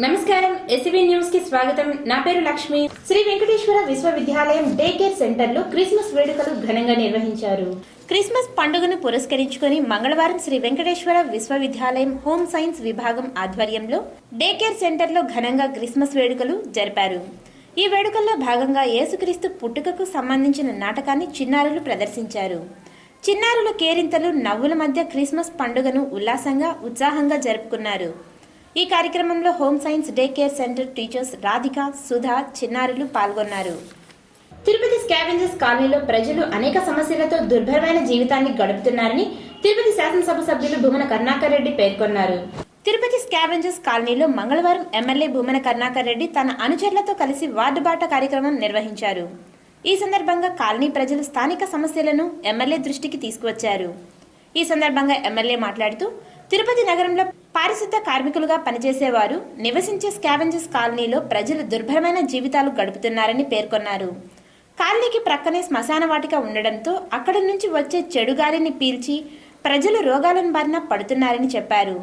నమస్కారం, SB news కి స్వాగతం. నా పేరు లక్ష్మి. శ్రీ వెంకటేశ్వర విశ్వవిద్యాలయం డే కేర్ సెంటర్ లో క్రిస్మస్ వేడుకలు ఘనంగా నిర్వహించారు. క్రిస్మస్ పండుగను పురస్కరించుకుని మంగళవారం శ్రీ వెంకటేశ్వర విశ్వవిద్యాలయం హోమ్ సైన్స్ విభాగం ఆధ్వర్యంలో డే కేర్ సెంటర్ లో ఘనంగా క్రిస్మస్ వేడుకలు జరిపారు. ఈ వేడుకల్లో భాగంగా యేసుక్రీస్తు పుట్టుకకు సంబంధించిన నాటకాన్ని చిన్నారులు ప్రదర్శించారు. చిన్నారుల కేరింతలు, నవ్వుల మధ్య క్రిస్మస్ పండుగను ఉల్లాసంగా, ఉత్సాహంగా జరుపుకున్నారు. ఈ కార్యక్రమంలో home science day care centre teachers Radhika, Sudha, చిన్నారులు పాల్గొన్నారు. తిరుపతి స్కావెంజర్స్ కాలనీలో ప్రజలు అనేక సమస్యలతో దుర్భరమైన జీవితాన్ని గడుపుతున్నారని తిరుపతి శాసనసభ సభ్యులు భూమన కరుణాకర్ రెడ్డి పేర్కొన్నారు. తిరుపతి స్కావెంజర్స్ కాలనీలో మంగళవారం ఎమ్మెల్యే భూమన కరుణాకర్ రెడ్డి తన అనుచరులతో కలిసి వార్డు బాట కార్యక్రమం నిర్వహించారు. ఈ సందర్భంగా కాలనీ ప్రజలు స్థానిక సమస్యలను ఎమ్మెల్యే దృష్టికి తీసుకువచ్చారు. ఈ సందర్భంగా ఎమ్మెల్యే మాట్లాడుతూ తిరుపతి నగరంలో పారిశుద్ధ కార్మికులుగా పనిచేసేవారు నివసించే స్కావెంజర్స్ కాలనీలో ప్రజలు దుర్భరమైన జీవితాలు గడుపుతున్నారని పేర్కొన్నారు. కాలనీకి ప్రక్కనే శ్మశాన వాటిక ఉండడంతో అక్కడి నుంచి వచ్చే చెడు గాలిని పీల్చి ప్రజలు రోగాలను బారిన పడుతున్నారని చెప్పారు.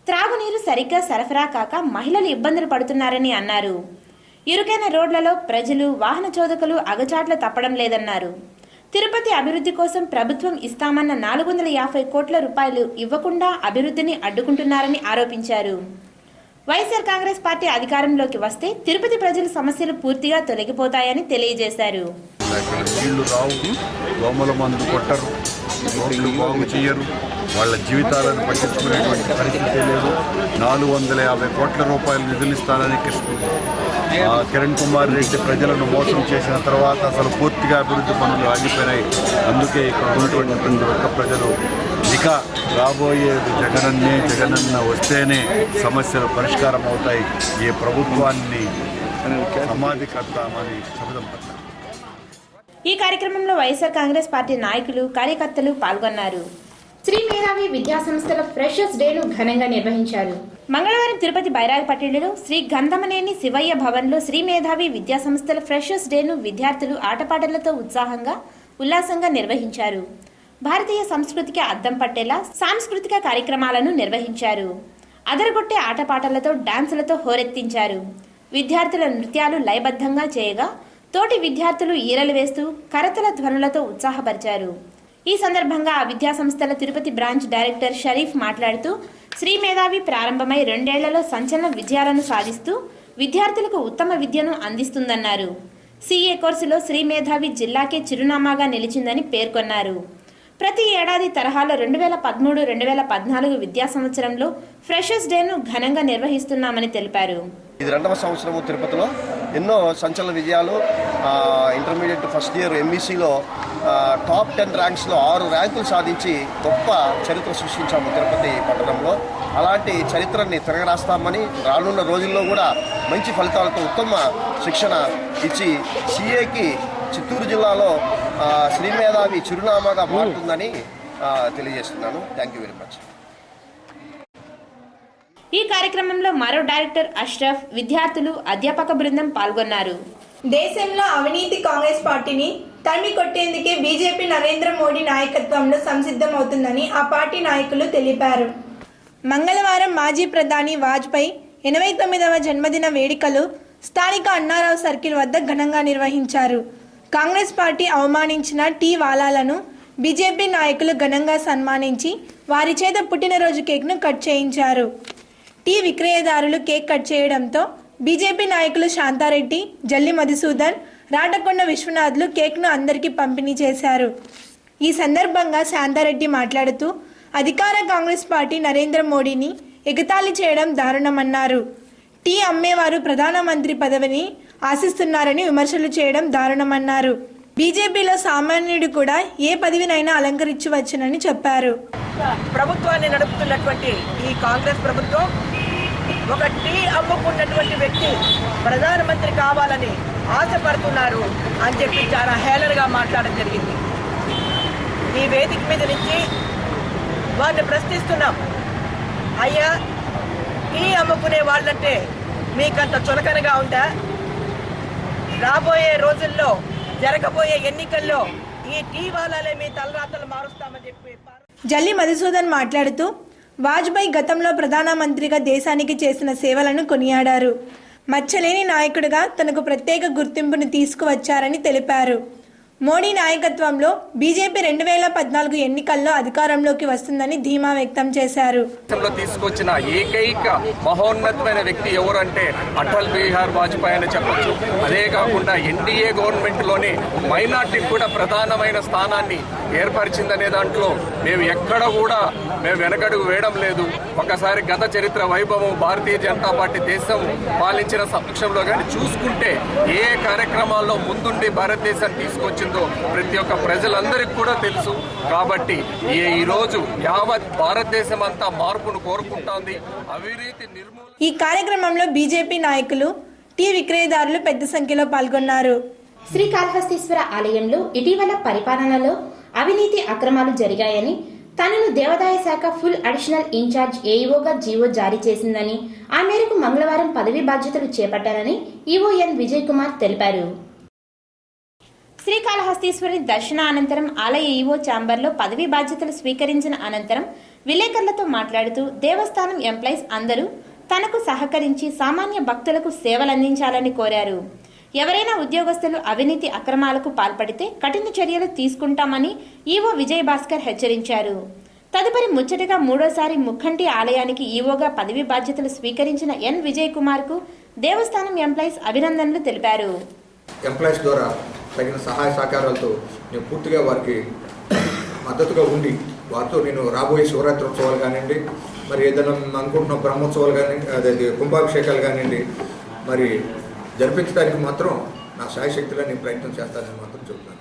త్రాగునీరు సరిగ్గా సరఫరా కాక మహిళలు ఇబ్బందులు పడుతున్నారని అన్నారు. ఇరుకైన రోడ్లలో ప్రజలు, వాహన చోదకులు అగచాట్ల తప్పడం లేదన్నారు. తిరుపతి అభివృద్ధి కోసం ప్రభుత్వం ఇస్తామన్న 450 కోట్ల రూపాయలు ఇవ్వకుండా అభివృద్ధిని అడ్డుకుంటున్నారని ఆరోపించారు. వైఎస్ఆర్ కాంగ్రెస్ పార్టీ అధికారంలోకి వస్తే తిరుపతి ప్రజల సమస్యలు పూర్తిగా తొలగిపోతాయని తెలియజేశారు. బాగు చేయరు, వాళ్ళ జీవితాలను పట్టించుకునేటువంటి పరిస్థితి లేదు. 450 కోట్ల రూపాయలు నిధులు ఇస్తానని కిరణ్ కుమార్ రెడ్డి ప్రజలను మోసం చేసిన తర్వాత అసలు పూర్తిగా అభివృద్ధి పనులు ఆగిపోయినాయి. అందుకే ఇక్కడ ఉన్నటువంటి ప్రతి ఒక్క ప్రజలు ఇక రాబోయేది జగనన్న వస్తేనే సమస్యలు పరిష్కారం అవుతాయి, ఈ ప్రభుత్వాన్ని సమాధి కడతామని శపథం పట్టారు. ఈ కార్యక్రమంలో వైఎస్ఆర్ కాంగ్రెస్ పార్టీ నాయకులు, కార్యకర్తలు పాల్గొన్నారు. శ్రీ మేధావి విద్యా సంస్థల ఫ్రెషర్స్ డేను ఘనంగా నిర్వహించారు. మంగళవారం తిరుపతి బైరాగపట్టిలో శ్రీ గంధమనేని శివయ్య భవన్లో శ్రీ మేధావి విద్యా సంస్థల ఫ్రెషర్స్ డేను విద్యార్థులు ఆటపాటలతో ఉత్సాహంగా, ఉల్లాసంగా నిర్వహించారు. భారతీయ సంస్కృతికి అద్దం పట్టేలా సాంస్కృతిక కార్యక్రమాలను నిర్వహించారు. అదరగొట్టే ఆటపాటలతో, డాన్సులతో హోరెత్తించారు. విద్యార్థుల నృత్యాలు లయబద్ధంగా చేయగా తోటి విద్యార్థులు ఈరలు వేస్తూ కరతల ధ్వనులతో ఉత్సాహపరిచారు. ఈ సందర్భంగా ఆ విద్యా సంస్థల తిరుపతి బ్రాంచ్ డైరెక్టర్ షరీఫ్ మాట్లాడుతూ శ్రీ మేధావి ప్రారంభమై 2 ఏళ్లలో సంచలన విజయాలను సాధిస్తూ విద్యార్థులకు ఉత్తమ విద్యను అందిస్తుందన్నారు. CA కోర్సులో శ్రీ మేధావి జిల్లాకే చిరునామాగా నిలిచిందని పేర్కొన్నారు. ప్రతి ఏడాది తరహాలో 2013-2014 విద్యా సంవత్సరంలో ఫ్రెషర్స్ డేను ఘనంగా నిర్వహిస్తున్నామని తెలిపారు. ఇది 2వ సంవత్సరము. తిరుపతిలో ఎన్నో సంచలన విజయాలు. ఇంటర్మీడియట్ ఫస్ట్ ఇయర్ MVCలో టాప్ 10 ర్యాంక్స్లో 6 ర్యాంకులు సాధించి గొప్ప చరిత్ర సృష్టించాము తిరుపతి పట్టణంలో. అలాంటి చరిత్రని తిరగరాస్తామని రానున్న రోజుల్లో కూడా మంచి ఫలితాలతో ఉత్తమ శిక్షణ ఇచ్చి CAకి చిత్తూరు జిల్లాలో శ్రీ మేధావి చిరునామాగా మారుతుందని తెలియజేస్తున్నాను. Thank you very much. ఈ కార్యక్రమంలో మరో డైరెక్టర్ అష్రఫ్, విద్యార్థులు, అధ్యాపక బృందం పాల్గొన్నారు. దేశంలో అవినీతి కాంగ్రెస్ పార్టీని తరిమి కొట్టేందుకే బీజేపీ నరేంద్ర మోడీ నాయకత్వంలో సంసిద్ధమవుతుందని ఆ పార్టీ నాయకులు తెలిపారు. మంగళవారం మాజీ ప్రధాని వాజ్పేయి 89వ జన్మదిన వేడుకలు స్థానిక అన్నారావు సర్కిల్ వద్ద ఘనంగా నిర్వహించారు. కాంగ్రెస్ పార్టీ అవమానించిన టీ వాలాలను బీజేపీ నాయకులు ఘనంగా సన్మానించి వారి చేత పుట్టినరోజు కేక్ను కట్ చేయించారు. టీ విక్రయదారులు కేక్ కట్ చేయడంతో బీజేపీ నాయకులు శాంతారెడ్డి, జల్లి మధుసూదన్, రాటకొండ విశ్వనాథ్లు కేక్ను అందరికీ పంపిణీ చేశారు. ఈ సందర్భంగా శాంతారెడ్డి మాట్లాడుతూ అధికార కాంగ్రెస్ పార్టీ నరేంద్ర మోడీని ఎగతాళి చేయడం దారుణమన్నారు. టీ అమ్మేవారు ప్రధానమంత్రి పదవిని ఆశిస్తున్నారని విమర్శలు చేయడం దారుణమన్నారు. బీజేపీలో సామాన్యుడు కూడా ఏ పదవినైనా అలంకరించవచ్చునని చెప్పారు. ప్రభుత్వాన్ని నడుపుతున్నటువంటి ఈ కాంగ్రెస్ ప్రభుత్వం ఒక టీ అమ్ముకున్నటువంటి వ్యక్తి ప్రధానమంత్రి కావాలని ఆశపడుతున్నారు అని చెప్పి చాలా హేళనగా మాట్లాడడం జరిగింది. ఈ వేదిక మీద నుంచి వారిని ప్రశ్నిస్తున్నాం. అయ్యా, టీ అమ్ముకునే వాళ్ళంటే మీకంత చులకనగా ఉందా? రాబోయే రోజుల్లో జరగబోయే ఎన్నికల్లో ఈ టీ వాళ్ళే మీ తలరాతలు మారుస్తామని చెప్పి జల్లి మధుసూదన్ మాట్లాడుతూ వాజ్పేయి గతంలో ప్రధానమంత్రిగా దేశానికి చేసిన సేవలను కొనియాడారు. మచ్చలేని నాయకుడిగా తనకు ప్రత్యేక గుర్తింపును తీసుకువచ్చారని తెలిపారు. మోడీ నాయకత్వంలో బీజేపీ 2014 ఎన్నికల్లో అధికారంలోకి వస్తుందని ధీమా వ్యక్తం చేశారు. తీసుకొచ్చిన ఏకైక మహోన్నతమైన వ్యక్తి ఎవరంటే అటల్ బిహారీ వాజ్పేయి అని చెప్పొచ్చు. అదే కాకుండా ఎన్డీఏ గవర్నమెంట్లోని మైనార్టీకి కూడా ప్రధానమైన స్థానాన్ని ఏర్పరిచిందనే దాంట్లో మేము ఎక్కడ కూడా వెనకడుగు వేయడం లేదు. ఒకసారి గత చరిత్ర వైభవం భారతీయ జనతా పార్టీ దేశం పాలించిన సమక్షంలో కానీ చూసుకుంటే ఏ కార్యక్రమాల్లో ముందుండి భారతదేశాన్ని తీసుకొచ్చిందో ప్రతి ఒక్క ప్రజలందరికీ కూడా తెలుసు. కాబట్టి ఈరోజు యావత్ భారతదేశం అంతా మార్పును కోరుకుంటోంది. అవినీతి నిర్మూలన. ఈ కార్యక్రమంలో బీజేపీ నాయకులు, టీ విక్రయదారులు పెద్ద సంఖ్యలో పాల్గొన్నారు. శ్రీకాళహస్తీశ్వర ఆలయంలో ఇటీవల పరిపాలనలో అవినీతి అక్రమాలు జరిగాయని తనను దేవాదాయ శాఖ ఫుల్ అడిషనల్ ఇన్ఛార్జ్ ఏఈఓగా జీవో జారీ చేసిందని, ఆ మేరకు మంగళవారం పదవీ బాధ్యతలు చేపట్టారని ఈఓ ఎన్ విజయ్ కుమార్ తెలిపారు. శ్రీకాళహస్తీశ్వరి దర్శన అనంతరం ఆలయ ఈవో ఛాంబర్లో పదవీ బాధ్యతలు స్వీకరించిన అనంతరం విలేకరులతో మాట్లాడుతూ దేవస్థానం ఎంప్లాయీస్ అందరూ తనకు సహకరించి సామాన్య భక్తులకు సేవలందించాలని కోరారు. ఎవరైనా ఉద్యోగస్తులు అవినీతి అక్రమాలకు పాల్పడితే కఠిన చర్యలు తీసుకుంటామని ఈవో విజయ్ భాస్కర్ హెచ్చరించారు. తదుపరి ముచ్చటగా మూడోసారి ముక్కంటి ఆలయానికి ఈవోగా పదవీ బాధ్యతలు స్వీకరించిన ఎన్ విజయ్ కుమార్ కు దేవస్థానం ఎంప్లాయీస్ అభినందనలు తెలిపారు. ఎంప్లాయీస్ ద్వారా తగిన సహాయ సహకారాలతో నేను పూర్తిగా వారికి మద్దతుగా ఉండి వారితో నేను రాబోయే శివరాత్రి ఉత్సవాలు కానివ్వండి, మరి ఏదైనా అనుకుంటున్న బ్రహ్మోత్సవాలు కానివ్వండి, అదే కుంభాభిషేకాలు కానివ్వండి, మరి జరిపించడానికి మాత్రం నా శాయశక్తిగా నేను ప్రయత్నం చేస్తానని మాత్రం చెబుతున్నాను.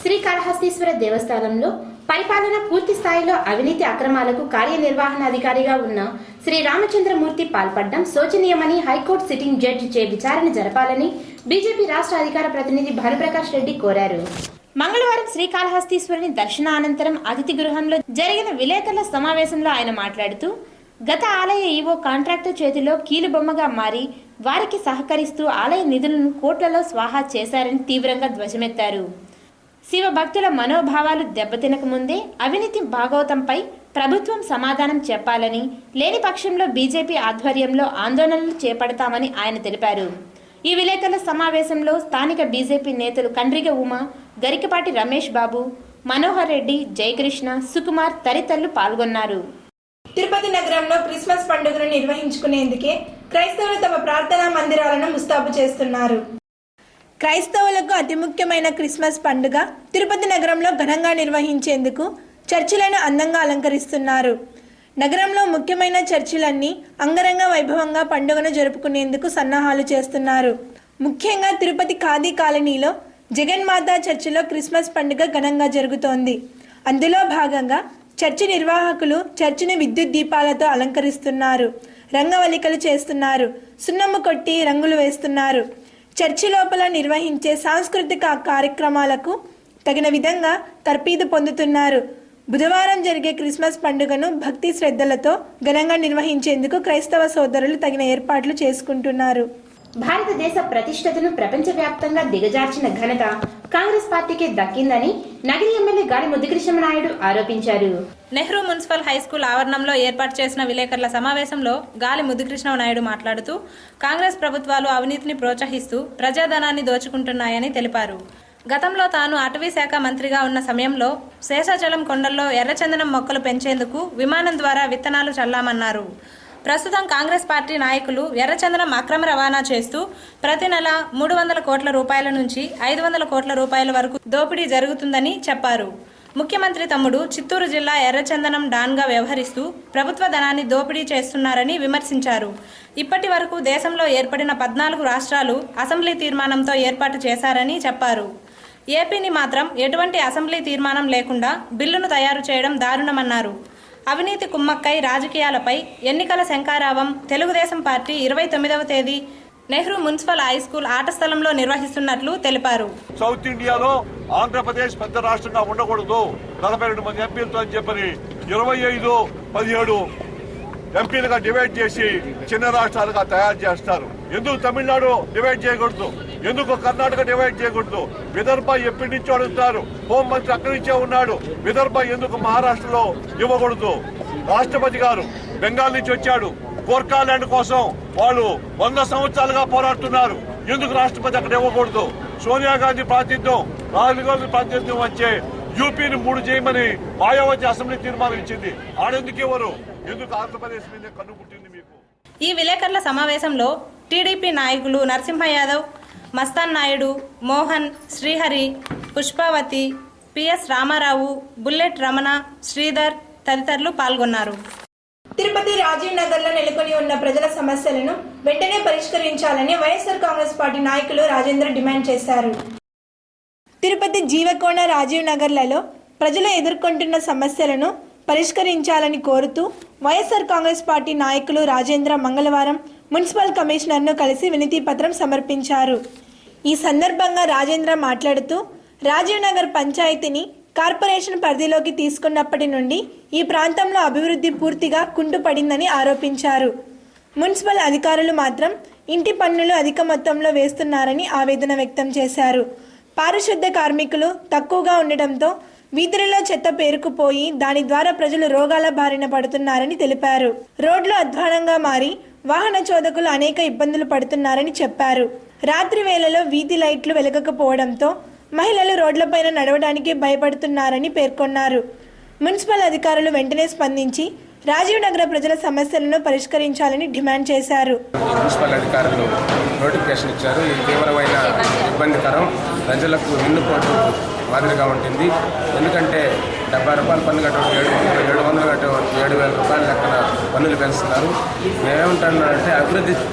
శ్రీకాళహస్తీశ్వర దేవస్థానంలో పరిపాలన పూర్తి స్థాయిలో అవినీతి అక్రమాలకు కార్యనిర్వహణాధికారిగా ఉన్న శ్రీ రామచంద్రమూర్తి పాల్పడడం శోచనీయమని హైకోర్టు సిట్టింగ్ జడ్జి చే విచారణ జరపాలని బీజేపీ రాష్ట్ర అధికార ప్రతినిధి భానుప్రకాష్ రెడ్డి కోరారు. మంగళవారం శ్రీకాళహస్తీశ్వరుని దర్శన అనంతరం అతిథి గృహంలో జరిగిన విలేకరుల సమావేశంలో ఆయన మాట్లాడుతూ, గత ఆలయ ఈవో కాంట్రాక్టర్ చేతిలో కీలుబొమ్మగా మారి వారికి సహకరిస్తూ ఆలయ నిధులను కోట్లలో స్వాహా చేశారని తీవ్రంగా ధ్వజమెత్తారు. శివ భక్తుల మనోభావాలు దెబ్బతినక ముందే అవినీతి భాగవతంపై ప్రభుత్వం సమాధానం చెప్పాలని, లేని పక్షంలో బీజేపీ ఆధ్వర్యంలో ఆందోళనలు చేపడతామని ఆయన తెలిపారు. ఈ విలేకరుల సమావేశంలో స్థానిక బీజేపీ నేతలు కండ్రిగ ఉమ, గరికపాటి రమేష్ బాబు, మనోహర్ రెడ్డి, జయకృష్ణ, సుకుమార్ తదితరులు పాల్గొన్నారు. తిరుపతి నగరంలో క్రిస్మస్ పండుగను నిర్వహించుకునేందుకే క్రైస్తవులు తమ ప్రార్థనా మందిరాలను ముస్తాబు చేస్తున్నారు. క్రైస్తవులకు అతి ముఖ్యమైన క్రిస్మస్ పండుగ తిరుపతి నగరంలో ఘనంగా నిర్వహించేందుకు చర్చిలను అందంగా అలంకరిస్తున్నారు. నగరంలో ముఖ్యమైన చర్చిలన్నీ అంగరంగ వైభవంగా పండుగను జరుపుకునేందుకు సన్నాహాలు చేస్తున్నారు. ముఖ్యంగా తిరుపతి ఖాదీ కాలనీలో జగన్మాతా చర్చిలో క్రిస్మస్ పండుగ ఘనంగా జరుగుతోంది. అందులో భాగంగా చర్చి నిర్వాహకులు చర్చిని విద్యుత్ దీపాలతో అలంకరిస్తున్నారు. రంగవల్లికలు చేస్తున్నారు. సున్నమ్ము కొట్టి రంగులు వేస్తున్నారు. చర్చి లోపల నిర్వహించే సాంస్కృతిక కార్యక్రమాలకు తగిన విధంగా తర్ఫీదు పొందుతున్నారు. బుధవారం జరిగే క్రిస్మస్ పండుగను భక్తి శ్రద్ధలతో ఘనంగా నిర్వహించేందుకు క్రైస్తవ సోదరులు తగిన ఏర్పాట్లు చేసుకుంటున్నారు. భారతదేశ ప్రతిష్టతను ప్రపంచవ్యాప్తంగా దిగజార్చిన ఘనత కాంగ్రెస్ పార్టీకి దక్కిందని నగరి ఎమ్మెల్యే గాలి ముద్దుకృష్ణనాయుడు ఆరోపించారు. నెహ్రూ మున్సిపల్ హైస్కూల్ ఆవరణంలో ఏర్పాటు చేసిన విలేకరుల సమావేశంలో గాలి ముద్దుకృష్ణనాయుడు మాట్లాడుతూ, కాంగ్రెస్ ప్రభుత్వాలు అవినీతిని ప్రోత్సహిస్తూ ప్రజాధనాన్ని దోచుకుంటున్నాయని తెలిపారు. గతంలో తాను అటవీ శాఖ మంత్రిగా ఉన్న సమయంలో శేషాచలం కొండల్లో ఎర్రచందనం మొక్కలు పెంచేందుకు విమానం ద్వారా విత్తనాలు చల్లామన్నారు. ప్రస్తుతం కాంగ్రెస్ పార్టీ నాయకులు ఎర్రచందనం అక్రమ రవాణా చేస్తూ ప్రతి నెల 300 కోట్ల రూపాయల నుంచి 500 కోట్ల రూపాయల వరకు దోపిడీ జరుగుతుందని చెప్పారు. ముఖ్యమంత్రి తమ్ముడు చిత్తూరు జిల్లా ఎర్రచందనం డాన్గా వ్యవహరిస్తూ ప్రభుత్వ ధనాన్ని దోపిడీ చేస్తున్నారని విమర్శించారు. ఇప్పటి వరకు దేశంలో ఏర్పడిన 14 రాష్ట్రాలు అసెంబ్లీ తీర్మానంతో ఏర్పాటు చేశారని చెప్పారు. ఏపీని మాత్రం ఎటువంటి అసెంబ్లీ తీర్మానం లేకుండా బిల్లును తయారు చేయడం దారుణమన్నారు. అవినీతి కుమ్మక్కై రాజకీయాలపై ఎన్నికల శంఖారావం తెలుగుదేశం పార్టీ 29వ తేదీ నెహ్రూ మున్సిపల్ హై స్కూల్ ఆట స్థలంలో నిర్వహిస్తున్నట్లు తెలిపారు. సౌత్ ఇండియాలో ఆంధ్రప్రదేశ్ పెద్ద రాష్ట్రంగా ఉండకూడదు, 42 మంది ఎంపీలతో అని చెప్పని 25, 17 ఎంపీలుగా డివైడ్ చేసి చిన్న రాష్ట్రాలుగా తయారు చేస్తారు. ఎందుకు తమిళనాడు డివైడ్ చేయకూడదు? ఎందుకు కర్ణాటక డివైడ్ చేయకూడదు? విదర్భ ఎప్పటి నుంచో అడుగుతారు, హోంమంత్రి అక్కడి నుంచే ఉన్నాడు. విదర్భ ఎందుకు మహారాష్ట్రలో ఇవ్వకూడదు? రాష్ట్రపతి గారు బెంగాల్ నుంచి వచ్చాడు, గోర్ఖాల్యాండ్ కోసం వాళ్ళు 100 సంవత్సరాలుగా పోరాడుతున్నారు. ఎందుకు రాష్ట్రపతి అక్కడ ఇవ్వకూడదు? సోనియా గాంధీ ప్రాతినిధ్యం, రాహుల్ గాంధీ ప్రాతినిధ్యం వచ్చే యూపీని 3 చేయమని మాయావతి అసెంబ్లీ తీర్మానం ఇచ్చింది. ఆడెందుకు ఇవ్వరు? ఎందుకు ఆంధ్రప్రదేశ్ మీద కన్ను పుట్టింది మీకు? ఈ విలేకరుల సమావేశంలో టీడీపీ నాయకులు నరసింహ యాదవ్, మస్తాన్ నాయుడు, మోహన్, శ్రీహరి, పుష్పావతి, పిఎస్ రామారావు, బుల్లెట్ రమణ, శ్రీధర్ తదితరులు పాల్గొన్నారు. తిరుపతి రాజీవ్ నగర్ లో నెలకొని ఉన్న ప్రజల సమస్యలను వెంటనే పరిష్కరించాలని వైఎస్ఆర్ కాంగ్రెస్ పార్టీ నాయకులు రాజేంద్ర డిమాండ్ చేశారు. తిరుపతి జీవకోణ రాజీవ్ నగర్లలో ప్రజలు ఎదుర్కొంటున్న సమస్యలను పరిష్కరించాలని కోరుతూ వైఎస్ఆర్ కాంగ్రెస్ పార్టీ నాయకులు రాజేంద్ర మంగళవారం మున్సిపల్ కమిషనర్ను కలిసి వినతి పత్రం సమర్పించారు. ఈ సందర్భంగా రాజేంద్ర మాట్లాడుతూ రాజీవ్ నగర్ పంచాయతీని కార్పొరేషన్ పరిధిలోకి తీసుకున్నప్పటి నుండి ఈ ప్రాంతంలో అభివృద్ధి పూర్తిగా కుంటుపడిందని ఆరోపించారు. మున్సిపల్ అధికారులు మాత్రం ఇంటి పన్నులు అధిక మొత్తంలో వేస్తున్నారని ఆవేదన వ్యక్తం చేశారు. పారిశుద్ధ కార్మికులు తక్కువగా ఉండటంతో వీధులలో చెత్త పేరుకుపోయి దాని ద్వారా ప్రజలు రోగాల బారిన పడుతున్నారని తెలిపారు. రోడ్లు అధ్వానంగా మారి వాహన చోదకులు అనేక ఇబ్బందులు పడుతున్నారని చెప్పారు. రాత్రి వేళలో వీధి లైట్లు వెలగకపోవడంతో మహిళలు రోడ్లపైన నడవడానికి భయపడుతున్నారని పేర్కొన్నారు. మున్సిపల్ అధికారులు వెంటనే స్పందించి రాజీవ్ నగర ప్రజల సమస్యలను పరిష్కరించాలని డిమాండ్ చేశారు. మున్సిపల్ అధికారులు నోటిఫికేషన్ ఇచ్చారు. ఇది తీవ్రమైన ఇబ్బందికరం, ప్రజలకు వెన్నుపోటు మాదిరిగా ఉంటుంది. ఎందుకంటే 70 రూపాయలు పన్ను కట్టడం 700 కట్టడం 7,000 రూపాయల లెక్కన పన్నులు పెంచుతున్నారు. మేమేమంటున్నామంటే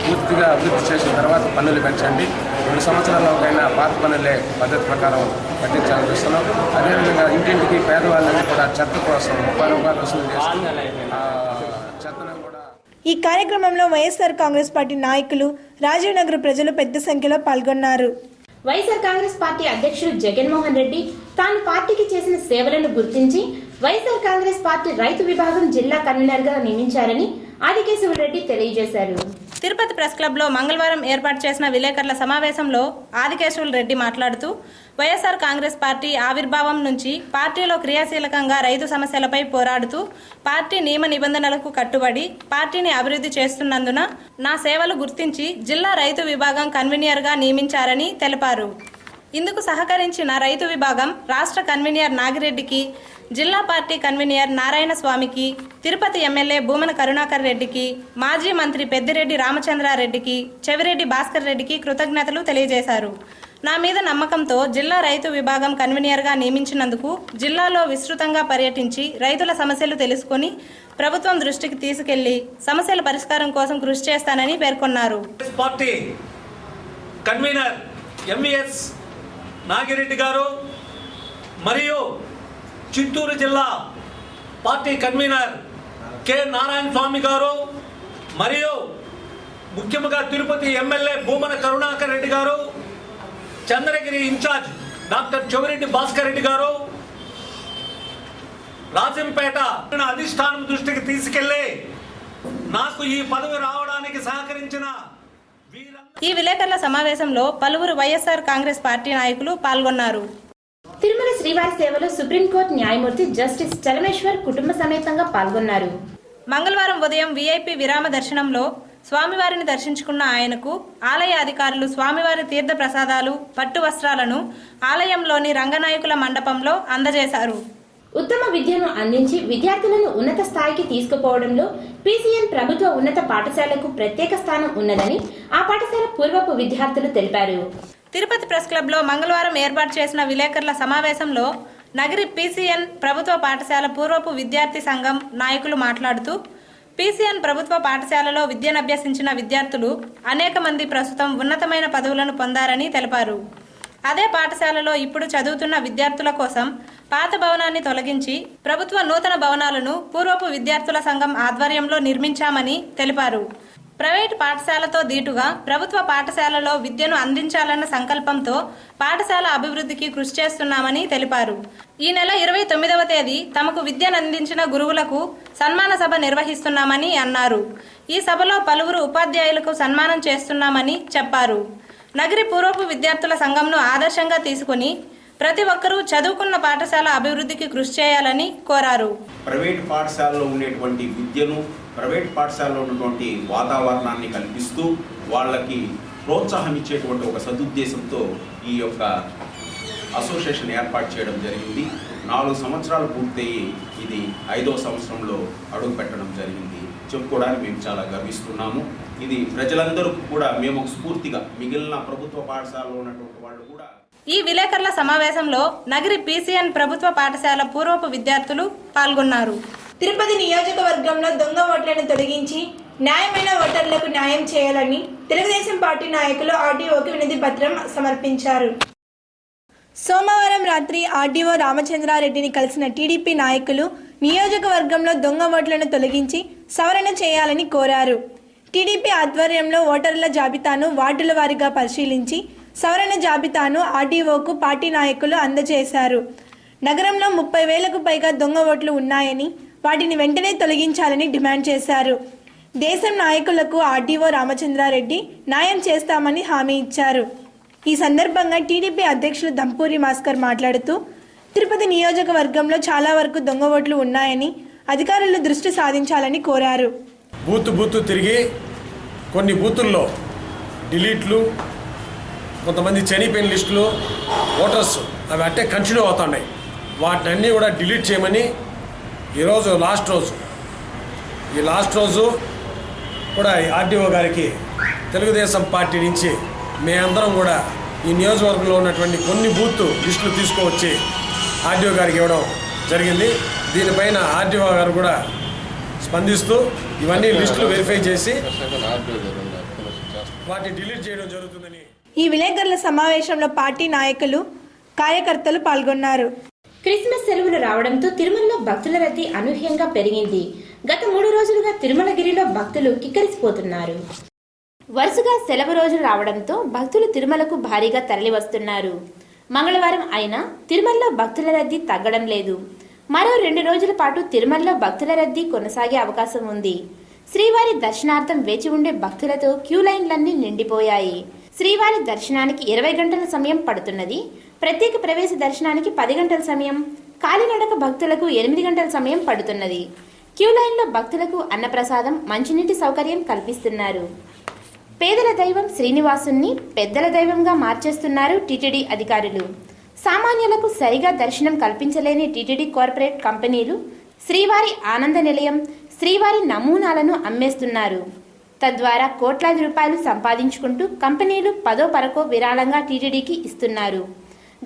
పూర్తిగా అభివృద్ధి చేసిన తర్వాత పన్నులు పెంచండి. 2 సంవత్సరాలకైనా పాత పన్నులే పద్ధతి ప్రకారం కట్టించాలని చూస్తున్నాం. అదేవిధంగా ఇంటింటికి పేదవాళ్ళని కూడా చెత్త కోసం 30 రూపాయలు వసూలు చేస్తూ చెత్తను కూడా. ఈ కార్యక్రమంలో వైఎస్ఆర్ కాంగ్రెస్ పార్టీ నాయకులు, రాజీవ్ నగర్ ప్రజలు పెద్ద సంఖ్యలో పాల్గొన్నారు. వైఎస్ఆర్ కాంగ్రెస్ పార్టీ అధ్యక్షుడు జగన్మోహన్ రెడ్డి తాను పార్టీకి చేసిన సేవలను గుర్తించి వైఎస్ఆర్ కాంగ్రెస్ పార్టీ రైతు విభాగం జిల్లా కన్వీనర్ గా నియమించారని ఆదికేశవ రెడ్డి తెలియజేశారు. తిరుపతి ప్రెస్ క్లబ్లో మంగళవారం ఏర్పాటు చేసిన విలేకరుల సమావేశంలో ఆదికేశవులు రెడ్డి మాట్లాడుతూ వైఎస్ఆర్ కాంగ్రెస్ పార్టీ ఆవిర్భావం నుంచి పార్టీలో క్రియాశీలకంగా రైతు సమస్యలపై పోరాడుతూ పార్టీ నియమ నిబంధనలకు కట్టుబడి పార్టీని అభివృద్ధి చేస్తున్నందున నా సేవలు గుర్తించి జిల్లా రైతు విభాగం కన్వీనర్గా నియమించారని తెలిపారు. ఇందుకు సహకరించిన రైతు విభాగం రాష్ట్ర కన్వీనర్ నాగిరెడ్డికి, జిల్లా పార్టీ కన్వీనర్ నారాయణ స్వామికి, తిరుపతి ఎమ్మెల్యే భూమన కరుణాకర్ రెడ్డికి, మాజీ మంత్రి పెద్దిరెడ్డి రామచంద్రారెడ్డికి, చెవిరెడ్డి భాస్కర్ రెడ్డికి కృతజ్ఞతలు తెలియజేశారు. నా మీద నమ్మకంతో జిల్లా రైతు విభాగం కన్వీనర్గా నియమించినందుకు జిల్లాలో విస్తృతంగా పర్యటించి రైతుల సమస్యలు తెలుసుకుని ప్రభుత్వం దృష్టికి తీసుకెళ్లి సమస్యల పరిష్కారం కోసం కృషి చేస్తానని పేర్కొన్నారు. పార్టీ కన్వీనర్ ఎంఈఎస్ నాగిరెడ్డి గారు మరియు చిత్తూరు జిల్లా పార్టీ కన్వీనర్ కె నారాయణ స్వామి గారు మరియు ముఖ్యంగా తిరుపతి ఎమ్మెల్యే భూమన కరుణాకర్ రెడ్డి గారు, చంద్రగిరి ఇన్ఛార్జ్ డాక్టర్ చెవిరెడ్డి భాస్కర్ రెడ్డి గారు, రాజంపేట అధిష్టానం దృష్టికి తీసుకెళ్లి నాకు ఈ పదవి రావడానికి సహకరించిన ఈ విలేకరుల సమావేశంలో పలువురు వైఎస్ఆర్ కాంగ్రెస్ పార్టీ నాయకులు పాల్గొన్నారు. తిరుమల శ్రీవారి సేవలో సుప్రీంకోర్టు న్యాయమూర్తి జస్టిస్ చలమేశ్వర్ కుటుంబ సమేతంగా పాల్గొన్నారు. మంగళవారం ఉదయం వీఐపీ విరామ దర్శనంలో స్వామివారిని దర్శించుకున్న ఆయనకు ఆలయ అధికారులు స్వామివారి తీర్థ ప్రసాదాలు, పట్టు వస్త్రాలను ఆలయంలోని రంగనాయకుల మండపంలో అందజేశారు. ఉత్తమ విద్యను అందించి విద్యార్థులను ఉన్నత స్థాయికి తీసుకుపోవడంలో పీసీఎన్ ప్రభుత్వ ఉన్నత పాఠశాలకు ప్రత్యేక స్థానం ఉన్నదని ఆ పాఠశాల పూర్వపు విద్యార్థులు తెలిపారు. తిరుపతి ప్రెస్ క్లబ్లో మంగళవారం ఏర్పాటు చేసిన విలేకరుల సమావేశంలో నగరి పీసీఎన్ ప్రభుత్వ పాఠశాల పూర్వపు విద్యార్థి సంఘం నాయకులు మాట్లాడుతూ పీసీఎన్ ప్రభుత్వ పాఠశాలలో విద్యనభ్యసించిన విద్యార్థులు అనేక మంది ప్రస్తుతం ఉన్నతమైన పదవులను పొందారని తెలిపారు. అదే పాఠశాలలో ఇప్పుడు చదువుతున్న విద్యార్థుల కోసం పాత భవనాన్ని తొలగించి ప్రభుత్వ నూతన భవనాలను పూర్వపు విద్యార్థుల సంఘం ఆధ్వర్యంలో నిర్మించామని తెలిపారు. ప్రైవేటు పాఠశాలతో దీటుగా ప్రభుత్వ పాఠశాలలో విద్యను అందించాలన్న సంకల్పంతో పాఠశాల అభివృద్ధికి కృషి చేస్తున్నామని తెలిపారు. ఈ నెల 29వ తేదీ తమకు విద్యను అందించిన గురువులకు సన్మాన సభ నిర్వహిస్తున్నామని అన్నారు. ఈ సభలో పలువురు ఉపాధ్యాయులకు సన్మానం చేస్తున్నామని చెప్పారు. నగరి పూర్వపు విద్యార్థుల సంఘంను ఆదర్శంగా తీసుకుని ప్రతి ఒక్కరూ చదువుకున్న పాఠశాల అభివృద్ధికి కృషి చేయాలని కోరారు. ప్రైవేట్ పాఠశాలలో ఉండేటువంటి విద్యను, ప్రైవేట్ పాఠశాలలో ఉన్నటువంటి వాతావరణాన్ని కల్పిస్తూ వాళ్ళకి ప్రోత్సాహం ఇచ్చేటువంటి ఒక సదుద్దేశంతో ఈ యొక్క అసోసియేషన్ ఏర్పాటు చేయడం జరిగింది. 4 సంవత్సరాలు పూర్తయి ఇది 5వ సంవత్సరంలో అడుగు పెట్టడం జరిగింది. చెప్పుకోవడానికి మేము చాలా గర్విస్తున్నాము. ఇది ప్రజలందరూ కూడా మేము ఒక స్ఫూర్తిగా మిగిలిన ప్రభుత్వ పాఠశాలలో ఉన్నటువంటి వాళ్ళు కూడా. ఈ విలేకరుల సమావేశంలో నగరి PCN ప్రభుత్వ పాఠశాల పూర్వపు విద్యార్థులు పాల్గొన్నారు. తిరుపతి నియోజకవర్గంలో దొంగ ఓట్లను తొలగించి న్యాయమైన ఓటర్లకు న్యాయం చేయాలని తెలుగుదేశం పార్టీ నాయకులు ఆర్డీఓకి వినతి పత్రం సమర్పించారు. సోమవారం రాత్రి ఆర్డీఓ రామచంద్రారెడ్డిని కలిసిన టీడీపీ నాయకులు నియోజకవర్గంలో దొంగ ఓట్లను తొలగించి సవరణ చేయాలని కోరారు. టీడీపీ ఆధ్వర్యంలో ఓటర్ల జాబితాను వార్డుల వారీగా పరిశీలించి సవరణ జాబితాను ఆర్డీఓకు పార్టీ నాయకులు అందజేశారు. నగరంలో 30,000కు పైగా దొంగ ఓట్లు ఉన్నాయని వాటిని వెంటనే తొలగించాలని డిమాండ్ చేశారు. దేశం నాయకులకు ఆర్డీఓ రామచంద్రారెడ్డి న్యాయం చేస్తామని హామీ ఇచ్చారు. ఈ సందర్భంగా టీడీపీ అధ్యక్షులు దంపూరి భాస్కర్ మాట్లాడుతూ తిరుపతి నియోజకవర్గంలో చాలా వరకు దొంగ ఓట్లు ఉన్నాయని అధికారులు దృష్టి సాధించాలని కోరారు. బూతు తిరిగి కొన్ని బూతుల్లో డిలీట్లు, కొంతమంది చనిపోయిన లిస్టులు, ఓటర్స్ అవి అట్టే కంటిన్యూ అవుతున్నాయి. వాటిని కూడా డిలీట్ చేయమని ఈరోజు లాస్ట్ రోజు కూడా ఆర్డీఓ గారికి తెలుగుదేశం పార్టీ నుంచి మేమందరం కూడా ఈ నియోజకవర్గంలో ఉన్నటువంటి కొన్ని బూత్ లిస్టులు తీసుకువచ్చి ఆర్డీఓ గారికి ఇవ్వడం జరిగింది. దీనిపైన ఆర్డీఓ గారు కూడా స్పందిస్తూ ఇవన్నీ లిస్టులు వెరిఫై చేసి వాటిని డిలీట్ చేయడం జరుగుతుందని. ఈ విలేకరుల సమావేశంలో పార్టీ నాయకులు, కార్యకర్తలు పాల్గొన్నారు. క్రిస్మస్ సెలవులు రావడంతో తిరుమలలో భక్తుల రద్దీ అనూహ్యంగా పెరిగింది. గత 3 రోజులుగా తిరుమలగిరిలో భక్తులు కిక్కరిసిపోతున్నారు. వరుసగా సెలవు రోజులు రావడంతో భక్తులు తిరుమలకు భారీగా తరలి వస్తున్నారు. మంగళవారం అయినా తిరుమలలో భక్తుల రద్దీ తగ్గడం లేదు. మరో 2 రోజుల పాటు తిరుమలలో భక్తుల రద్దీ కొనసాగే అవకాశం ఉంది. శ్రీవారి దర్శనార్థం వేచి ఉండే భక్తులతో క్యూ లైన్లన్నీ నిండిపోయాయి. శ్రీవారి దర్శనానికి 20 గంటల సమయం పడుతున్నది. ప్రత్యేక ప్రవేశ దర్శనానికి 10 గంటల సమయం, కాలినడక భక్తులకు 8 గంటల సమయం పడుతున్నది. క్యూ లైన్లో భక్తులకు అన్నప్రసాదం, మంచినీటి సౌకర్యం కల్పిస్తున్నారు. పేదల దైవం శ్రీనివాసుని పెద్దల దైవంగా మార్చేస్తున్నారు టీటీడీ అధికారులు. సామాన్యులకు సరిగా దర్శనం కల్పించలేని టీటీడీ కార్పొరేట్ కంపెనీలు శ్రీవారి ఆనంద నిలయం, శ్రీవారి నమూనాలను అమ్మేస్తున్నారు. తద్వారా కోట్లాది రూపాయలు సంపాదించుకుంటూ కంపెనీలు 10వ పరకో విరాళంగా టీటీడీకి ఇస్తున్నారు.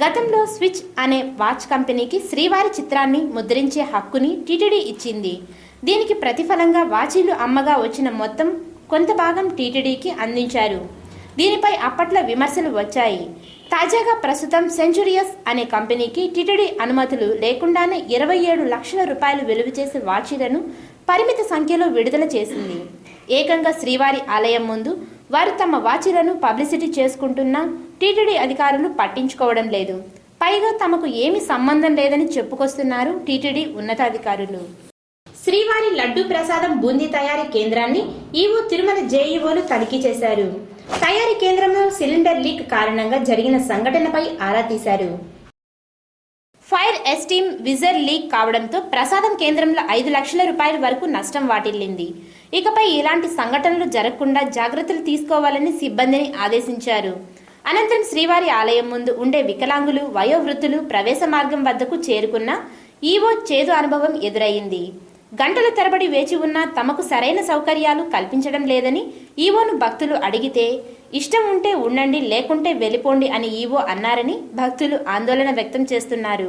గతంలో స్విచ్ అనే వాచ్ కంపెనీకి శ్రీవారి చిత్రాన్ని ముద్రించే హక్కుని టీటీడీ ఇచ్చింది. దీనికి ప్రతిఫలంగా వాచీలు అమ్మగా వచ్చిన మొత్తం కొంత భాగం టీటీడీకి అందించారు. దీనిపై అప్పట్లో విమర్శలు వచ్చాయి. తాజాగా ప్రస్తుతం సెంచురియస్ అనే కంపెనీకి టీటీడీ అనుమతులు లేకుండానే 27 లక్షల రూపాయలు విలువ చేసే వాచీలను పరిమిత సంఖ్యలో విడుదల చేసింది. ఏకంగా శ్రీవారి ఆలయం ముందు వారు తమ వాచీలను పబ్లిసిటీ చేసుకుంటున్నా టీటీడీ అధికారులు పట్టించుకోవడం లేదు. పైగా తమకు ఏమీ సంబంధం లేదని చెప్పుకొస్తున్నారు టీటీడీ ఉన్నతాధికారులు. శ్రీవారి లడ్డూ ప్రసాదం బూందీ తయారీ కేంద్రాన్ని ఈవో తిరుమల జేఈఓలు తనిఖీ చేశారు. తయారీ కేంద్రంలో సిలిండర్ లీక్ కారణంగా జరిగిన సంఘటనపై ఆరా తీశారు. ఫైర్ ఎస్టీమ్ విజర్ లీక్ కావడంతో ప్రసాదం కేంద్రంలో 5 లక్షల రూపాయల వరకు నష్టం వాటిల్లింది. ఇకపై ఇలాంటి సంఘటనలు జరగకుండా జాగ్రత్తలు తీసుకోవాలని సిబ్బందిని ఆదేశించారు. అనంతరం శ్రీవారి ఆలయం ముందు ఉండే వికలాంగులు, వయోవృద్ధులు ప్రవేశ మార్గం వద్దకు చేరుకున్న ఈవో చేదు అనుభవం ఎదురయ్యింది. గంటల తరబడి వేచి ఉన్నా తమకు సరైన సౌకర్యాలు కల్పించడం లేదని ఈవోను భక్తులు అడిగితే ఇష్టం ఉంటే ఉండండి, లేకుంటే వెళ్ళిపోండి అని ఈవో అన్నారని భక్తులు ఆందోళన వ్యక్తం చేస్తున్నారు.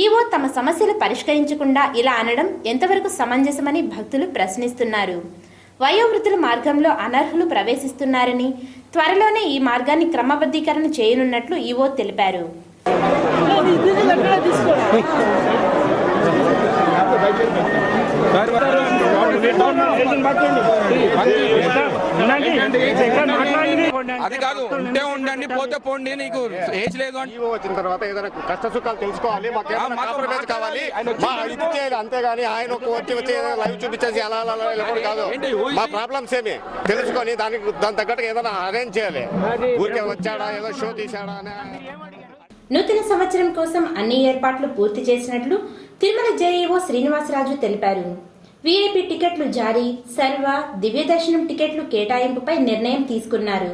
ఈవో తమ సమస్యలు పరిష్కరించకుండా ఇలా అనడం ఎంతవరకు సమంజసమని భక్తులు ప్రశ్నిస్తున్నారు. వయోవృద్ధుల మార్గంలో అనర్హులు ప్రవేశిస్తున్నారని త్వరలోనే ఈ మార్గాన్ని క్రమబద్ధీకరణ చేయనున్నట్లు ఈవో తెలిపారు. సార్ అది కాదు, ఉంటే ఉండండి, పోతే పోండి, నీకు ఏజ్ లేదు అంటే వచ్చిన తర్వాత ఏదైనా కష్ట సుఖాలు తెలుసుకోవాలి, మాకు కావాలి, ఇది చేయాలి, అంతేగాని ఆయన వచ్చి లైవ్ చూపించేసి అలా కాదు. మా ప్రాబ్లమ్స్ ఏమి తెలుసుకొని దాని తగ్గట్టుగా ఏదైనా అరేంజ్ చేయాలి. ఊరికే వచ్చాడా ఏదో షో తీసాడా అని. నూతన సంవత్సరం కోసం అన్ని ఏర్పాట్లు పూర్తి చేసినట్లు తిరుమల జేఈఓ శ్రీనివాసరాజు తెలిపారు. వీఐపీ టికెట్లు జారీ, సర్వ, దివ్య దర్శనం టికెట్లు కేటాయింపుపై నిర్ణయం తీసుకున్నారు.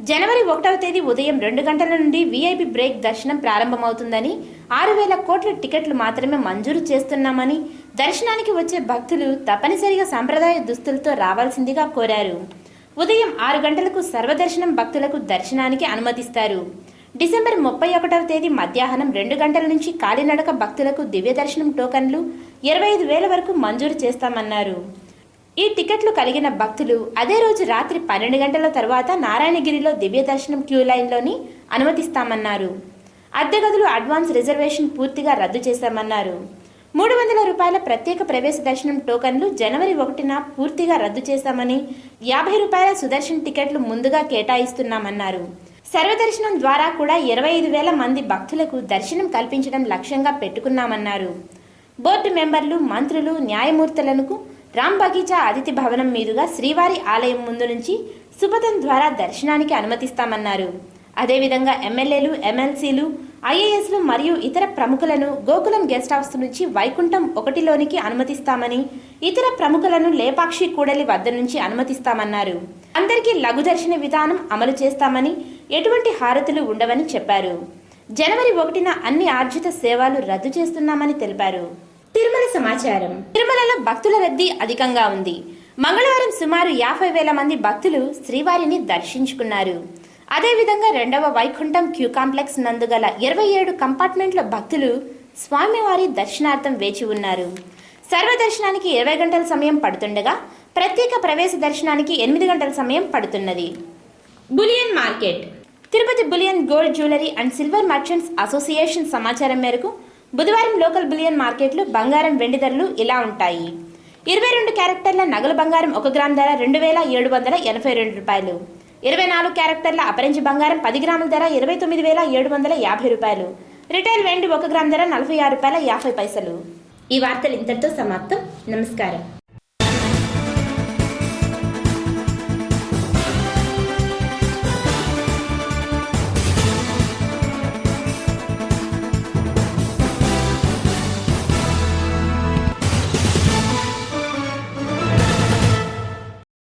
జనవరి 1వ తేదీ ఉదయం 2 గంటల నుండి వీఐపీ బ్రేక్ దర్శనం ప్రారంభమవుతుందని, 6,000 కోట్ల టికెట్లు మాత్రమే మంజూరు చేస్తున్నామని, దర్శనానికి వచ్చే భక్తులు తప్పనిసరిగా సంప్రదాయ దుస్తులతో రావాల్సిందిగా కోరారు. ఉదయం 6 గంటలకు సర్వదర్శనం భక్తులకు దర్శనానికి అనుమతిస్తారు. డిసెంబర్ 31వ తేదీ మధ్యాహ్నం 2 గంటల నుంచి కాలినడక భక్తులకు దివ్య దర్శనం టోకన్లు 25,000 వరకు మంజూరు చేస్తామన్నారు. ఈ టికెట్లు కలిగిన భక్తులు అదే రోజు రాత్రి 12 గంటల తర్వాత నారాయణగిరిలో దివ్య దర్శనం క్యూ లైన్లోని అనుమతిస్తామన్నారు. అద్దె గదులు అడ్వాన్స్ రిజర్వేషన్ పూర్తిగా రద్దు చేశామన్నారు. 300 రూపాయల ప్రత్యేక ప్రవేశ దర్శనం టోకన్లు జనవరి 1న పూర్తిగా రద్దు చేశామని, 50 రూపాయల సుదర్శన్ టికెట్లు ముందుగా కేటాయిస్తున్నామన్నారు. సర్వదర్శనం ద్వారా కూడా 25,000 మంది భక్తులకు దర్శనం కల్పించడం లక్ష్యంగా పెట్టుకున్నామన్నారు. బోర్డు మెంబర్లు, మంత్రులు, న్యాయమూర్తులకు రామ్ బగీచా అతిథి భవనం మీదుగా శ్రీవారి ఆలయం ముందు నుంచి సుపథం ద్వారా దర్శనానికి అనుమతిస్తామన్నారు. అదేవిధంగా ఎమ్మెల్యేలు, ఎమ్మెల్సీలు, ఐఏఎస్లు మరియు ఇతర ప్రముఖులను గోకులం గెస్ట్ హౌస్ నుంచి వైకుంఠం 1లోనికి అనుమతిస్తామని, ఇతర ప్రముఖులను లేపాక్షి కూడలి వద్ద నుంచి అనుమతిస్తామన్నారు. అందరికీ లఘు దర్శన విధానం అమలు చేస్తామని, ఎటువంటి హారతులు ఉండవని చెప్పారు. జనవరి 1న అన్ని ఆర్జిత సేవలు రద్దు చేస్తున్నామని తెలిపారు. తిరుమల సమాచారం. తిరుమలలో భక్తుల రద్దీ అధికంగా ఉంది. మంగళవారం సుమారు 50,000 మంది భక్తులు శ్రీవారిని దర్శించుకున్నారు. అదేవిధంగా 2వ వైకుంఠం క్యూ కాంప్లెక్స్ నందుగల 27 కంపార్ట్మెంట్ల భక్తులు స్వామివారి దర్శనార్థం వేచి ఉన్నారు. సర్వదర్శనానికి 20 గంటల సమయం పడుతుండగా ప్రత్యేక ప్రవేశ దర్శనానికి 8 గంటల సమయం పడుతున్నది. Bullion market. Tirupati bullion gold jewellery and silver merchants association సమాచారం మేరకు బుధవారం లోకల్ బులియన్ మార్కెట్లో బంగారం, వెండి ధరలు ఇలా ఉంటాయి. 22 క్యారెక్టర్ల నగల బంగారం 1 గ్రామ్ ధర 2,782 రూపాయలు. 24 క్యారెక్టర్ల అపరంజి బంగారం 10 గ్రాముల ధర 29,750 రూపాయలు. రిటైల్ వెండి 1 గ్రామ్ ధర 46 రూపాయల 50 పైసలు. ఈ వార్తలు ఇంతటితో సమాప్తం. నమస్కారం.